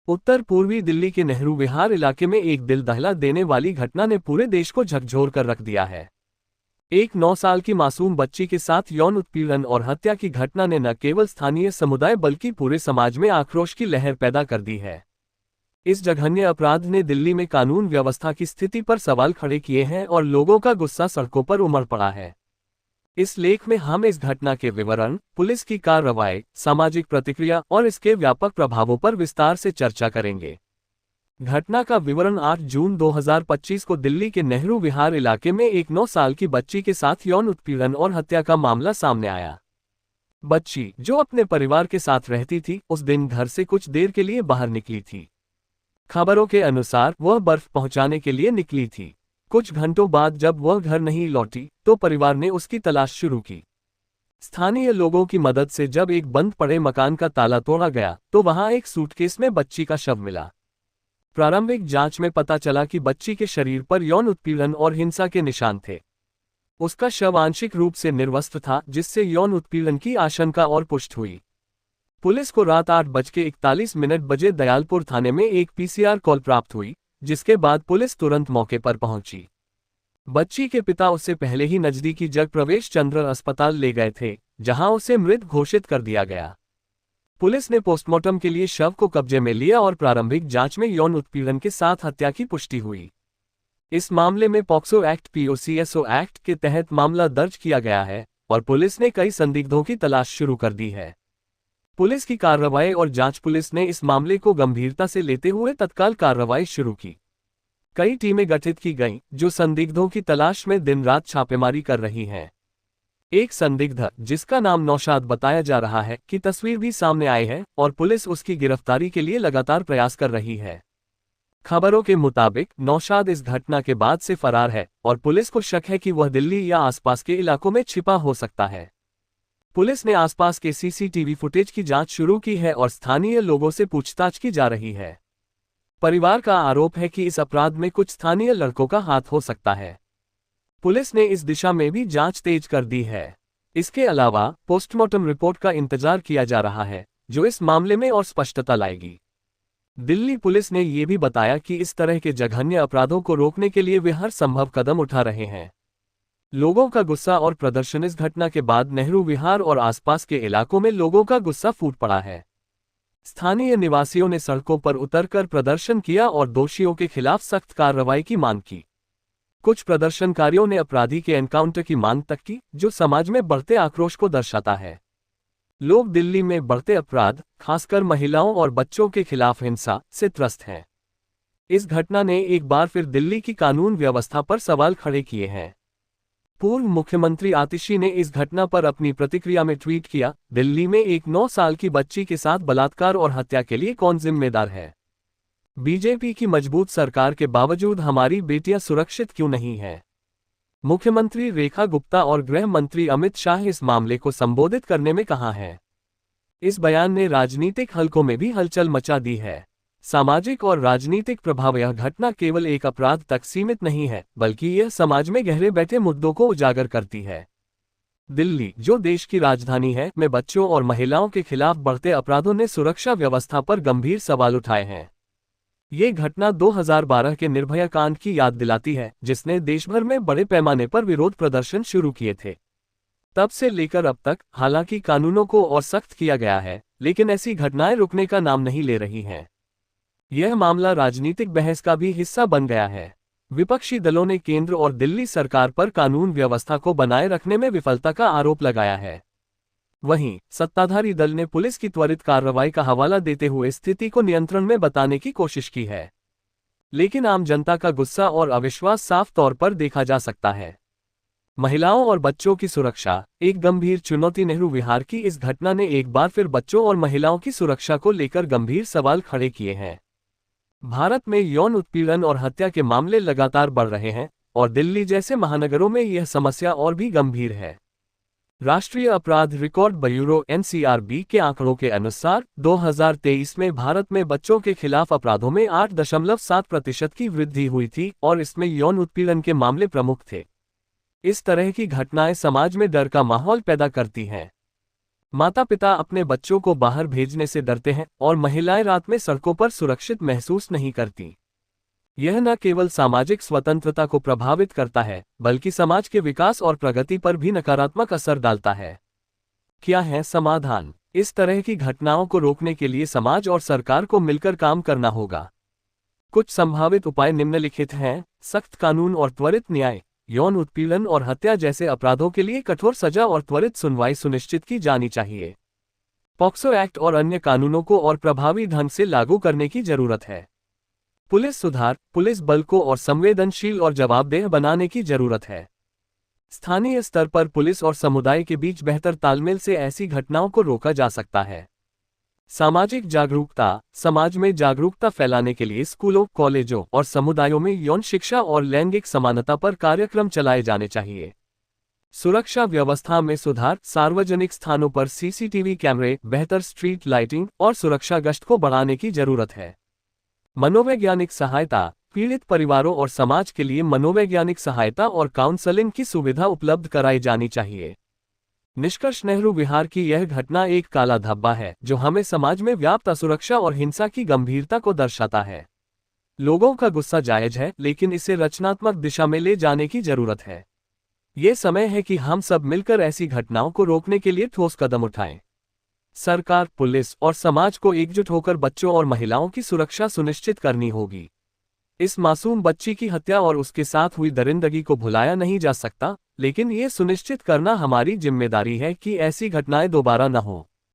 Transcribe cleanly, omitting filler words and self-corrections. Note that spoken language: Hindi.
उत्तर पूर्वी दिल्ली के नेहरू विहार इलाके में एक दिल दहला देने वाली घटना ने पूरे देश को झकझोर कर रख दिया है। एक 9 साल की मासूम बच्ची के साथ यौन उत्पीड़न और हत्या की घटना ने न केवल स्थानीय समुदाय बल्कि पूरे समाज में आक्रोश की लहर पैदा कर दी है। इस जघन्य अपराध ने दिल्ली में कानून व्यवस्था की स्थिति पर सवाल खड़े किए हैं और लोगों का गुस्सा सड़कों पर उमड़ पड़ा है। इस लेख में हम इस घटना के विवरण, पुलिस की कार्रवाई, सामाजिक प्रतिक्रिया और इसके व्यापक प्रभावों पर विस्तार से चर्चा करेंगे। घटना का विवरण 8 जून 2025 को दिल्ली के नेहरू विहार इलाके में एक 9 साल की बच्ची के साथ यौन उत्पीड़न और हत्या का मामला सामने आया। बच्ची, जो अपने परिवार के साथ रहती थी, उस दिन घर से कुछ देर के लिए बाहर निकली थी। खबरों के अनुसार वह बर्फ पहुंचाने के लिए निकली थी। कुछ घंटों बाद जब वह घर नहीं लौटी तो परिवार ने उसकी तलाश शुरू की। स्थानीय लोगों की मदद से जब एक बंद पड़े मकान का ताला तोड़ा गया तो वहां एक सूटकेस में बच्ची का शव मिला। प्रारंभिक जांच में पता चला कि बच्ची के शरीर पर यौन उत्पीड़न और हिंसा के निशान थे। उसका शव आंशिक रूप से निर्वस्त्र था, जिससे यौन उत्पीड़न की आशंका और पुष्टि हुई। पुलिस को रात 8:41 बजे दयालपुर थाने में एक पीसीआर कॉल प्राप्त हुई, जिसके बाद पुलिस तुरंत मौके पर पहुंची। बच्ची के पिता उससे पहले ही नजदीकी जगप्रवेश चंद्र अस्पताल ले गए थे, जहां उसे मृत घोषित कर दिया गया। पुलिस ने पोस्टमार्टम के लिए शव को कब्जे में लिया और प्रारंभिक जांच में यौन उत्पीड़न के साथ हत्या की पुष्टि हुई। इस मामले में पॉक्सो एक्ट पीओसीएसओ एक्ट के तहत मामला दर्ज किया गया है और पुलिस ने कई संदिग्धों की तलाश शुरू कर दी है। पुलिस की कार्रवाई और जांच। पुलिस ने इस मामले को गंभीरता से लेते हुए तत्काल कार्रवाई शुरू की। कई टीमें गठित की गईं, जो संदिग्धों की तलाश में दिन रात छापेमारी कर रही हैं। एक संदिग्ध, जिसका नाम नौशाद बताया जा रहा है, की तस्वीर भी सामने आई है और पुलिस उसकी गिरफ्तारी के लिए लगातार प्रयास कर रही है। खबरों के मुताबिक नौशाद इस घटना के बाद से फरार है और पुलिस को शक है कि वह दिल्ली या आसपास के इलाकों में छिपा हो सकता है। पुलिस ने आसपास के सीसीटीवी फुटेज की जांच शुरू की है और स्थानीय लोगों से पूछताछ की जा रही है। परिवार का आरोप है कि इस अपराध में कुछ स्थानीय लड़कों का हाथ हो सकता है। पुलिस ने इस दिशा में भी जांच तेज कर दी है। इसके अलावा पोस्टमार्टम रिपोर्ट का इंतजार किया जा रहा है, जो इस मामले में और स्पष्टता लाएगी। दिल्ली पुलिस ने यह भी बताया कि इस तरह के जघन्य अपराधों को रोकने के लिए वे हर संभव कदम उठा रहे हैं। लोगों का गुस्सा और प्रदर्शन। इस घटना के बाद नेहरू विहार और आसपास के इलाकों में लोगों का गुस्सा फूट पड़ा है। स्थानीय निवासियों ने सड़कों पर उतरकर प्रदर्शन किया और दोषियों के खिलाफ सख्त कार्रवाई की मांग की। कुछ प्रदर्शनकारियों ने अपराधी के एनकाउंटर की मांग तक की, जो समाज में बढ़ते आक्रोश को दर्शाता है। लोग दिल्ली में बढ़ते अपराध, खासकर महिलाओं और बच्चों के खिलाफ हिंसा से त्रस्त हैं। इस घटना ने एक बार फिर दिल्ली की कानून व्यवस्था पर सवाल खड़े किए हैं। पूर्व मुख्यमंत्री आतिशी ने इस घटना पर अपनी प्रतिक्रिया में ट्वीट किया, दिल्ली में एक 9 साल की बच्ची के साथ बलात्कार और हत्या के लिए कौन जिम्मेदार है? बीजेपी की मजबूत सरकार के बावजूद हमारी बेटियां सुरक्षित क्यों नहीं हैं? मुख्यमंत्री रेखा गुप्ता और गृह मंत्री अमित शाह इस मामले को संबोधित करने में कहाँ हैं? इस बयान ने राजनीतिक हलकों में भी हलचल मचा दी है। सामाजिक और राजनीतिक प्रभाव। यह घटना केवल एक अपराध तक सीमित नहीं है, बल्कि यह समाज में गहरे बैठे मुद्दों को उजागर करती है। दिल्ली, जो देश की राजधानी है, में बच्चों और महिलाओं के खिलाफ बढ़ते अपराधों ने सुरक्षा व्यवस्था पर गंभीर सवाल उठाए हैं। ये घटना 2012 के निर्भया कांड की याद दिलाती है, जिसने देश भर में बड़े पैमाने पर विरोध प्रदर्शन शुरू किए थे। तब से लेकर अब तक हालांकि कानूनों को और सख्त किया गया है, लेकिन ऐसी घटनाएं रुकने का नाम नहीं ले रही हैं। यह मामला राजनीतिक बहस का भी हिस्सा बन गया है। विपक्षी दलों ने केंद्र और दिल्ली सरकार पर कानून व्यवस्था को बनाए रखने में विफलता का आरोप लगाया है। वहीं सत्ताधारी दल ने पुलिस की त्वरित कार्रवाई का हवाला देते हुए स्थिति को नियंत्रण में बताने की कोशिश की है। लेकिन आम जनता का गुस्सा और अविश्वास साफ तौर पर देखा जा सकता है। महिलाओं और बच्चों की सुरक्षा एक गंभीर चुनौती। नेहरू विहार की इस घटना ने एक बार फिर बच्चों और महिलाओं की सुरक्षा को लेकर गंभीर सवाल खड़े किए हैं। भारत में यौन उत्पीड़न और हत्या के मामले लगातार बढ़ रहे हैं और दिल्ली जैसे महानगरों में यह समस्या और भी गंभीर है। राष्ट्रीय अपराध रिकॉर्ड ब्यूरो (NCRB) के आंकड़ों के अनुसार 2023 में भारत में बच्चों के खिलाफ अपराधों में 8.7% की वृद्धि हुई थी और इसमें यौन उत्पीड़न के मामले प्रमुख थे। इस तरह की घटनाएं समाज में डर का माहौल पैदा करती हैं। माता पिता अपने बच्चों को बाहर भेजने से डरते हैं और महिलाएं रात में सड़कों पर सुरक्षित महसूस नहीं करती। यह न केवल सामाजिक स्वतंत्रता को प्रभावित करता है, बल्कि समाज के विकास और प्रगति पर भी नकारात्मक असर डालता है। क्या है समाधान? इस तरह की घटनाओं को रोकने के लिए समाज और सरकार को मिलकर काम करना होगा। कुछ संभावित उपाय निम्नलिखित हैं। सख्त कानून और त्वरित न्याय। यौन उत्पीड़न और हत्या जैसे अपराधों के लिए कठोर सजा और त्वरित सुनवाई सुनिश्चित की जानी चाहिए। पॉक्सो एक्ट और अन्य कानूनों को और प्रभावी ढंग से लागू करने की जरूरत है। पुलिस सुधार। पुलिस बल को और संवेदनशील और जवाबदेह बनाने की जरूरत है। स्थानीय स्तर पर पुलिस और समुदाय के बीच बेहतर तालमेल से ऐसी घटनाओं को रोका जा सकता है। सामाजिक जागरूकता। समाज में जागरूकता फैलाने के लिए स्कूलों, कॉलेजों और समुदायों में यौन शिक्षा और लैंगिक समानता पर कार्यक्रम चलाए जाने चाहिए। सुरक्षा व्यवस्था में सुधार। सार्वजनिक स्थानों पर सीसीटीवी कैमरे, बेहतर स्ट्रीट लाइटिंग और सुरक्षा गश्त को बढ़ाने की जरूरत है। मनोवैज्ञानिक सहायता। पीड़ित परिवारों और समाज के लिए मनोवैज्ञानिक सहायता और काउंसलिंग की सुविधा उपलब्ध कराई जानी चाहिए। निष्कर्ष, नेहरू विहार की यह घटना एक काला धब्बा है जो हमें समाज में व्याप्त असुरक्षा और हिंसा की गंभीरता को दर्शाता है। लोगों का गुस्सा जायज है, लेकिन इसे रचनात्मक दिशा में ले जाने की जरूरत है। ये समय है कि हम सब मिलकर ऐसी घटनाओं को रोकने के लिए ठोस कदम उठाएं। सरकार, पुलिस और समाज को एकजुट होकर बच्चों और महिलाओं की सुरक्षा सुनिश्चित करनी होगी। इस मासूम बच्ची की हत्या और उसके साथ हुई दरिंदगी को भुलाया नहीं जा सकता, लेकिन ये सुनिश्चित करना हमारी जिम्मेदारी है कि ऐसी घटनाएं दोबारा न हों।